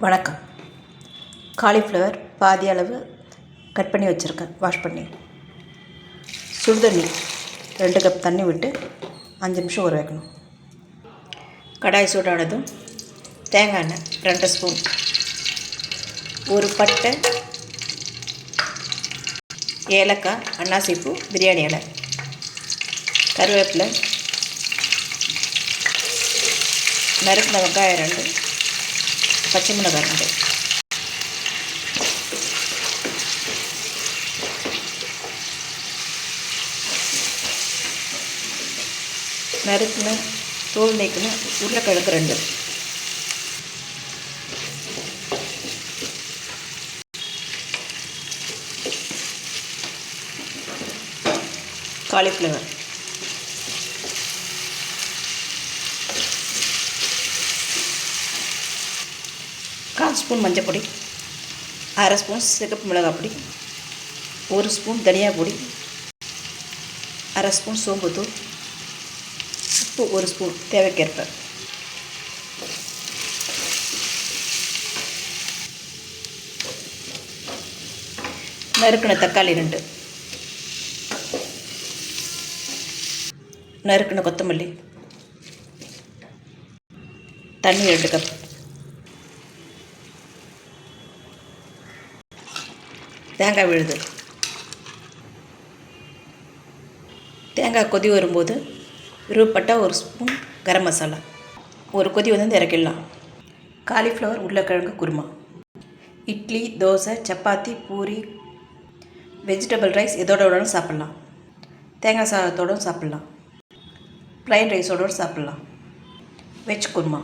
வணக்கம். காலிஃப்ளவர் பாதி அளவு கட் பண்ணி வச்சுருக்கேன். வாஷ் பண்ணி சுடுதண்ணி 2 கப் தண்ணி விட்டு 5 நிமிஷம் ஊற வைக்கணும். கடாய் சூடானதும் தேங்காய் எண்ணெய் 2 ஸ்பூன், ஒரு பட்டை, ஏலக்காய், அன்னாசிப்பூ, பிரியாணி இலை, கருவேப்பிலை, நறுக்கின வெங்காயம் 2, பச்சை மிளகாய் 2, நறுக்கின தோல் நீக்கின உருளைக்கிழங்கு 2, காலிஃப்ளவர், கால் ஸ்பூன் மஞ்சள் பொடி, அரை ஸ்பூன் சிகப்பு மிளகாய் பொடி, 1 ஸ்பூன் தனியா பொடி, அரை ஸ்பூன் சோம்புத்தூள், உப்பு 1 ஸ்பூன் தேவைக்கேற்ப. நறுக்கின தக்காளி 2, நறுக்கின கொத்தமல்லி, தண்ணி 2 கப், தேங்காய் விழுது. தேங்காய் கொதி வரும்போது விருப்பப்பட்ட 1 ஸ்பூன் கரம் மசாலா, ஒரு கொதி வந்து இறக்கிடலாம். காலிஃப்ளவர் உருளைக்கிழங்கு குருமா இட்லி, தோசை, சப்பாத்தி, பூரி, வெஜிடபிள் ரைஸ் எதோடவும் சாப்பிட்லாம். தேங்காய் சாதத்தோடும் சாப்பிட்லாம். ப்ளைன் ரைஸோடு சாப்பிட்லாம். வெஜ் குருமா.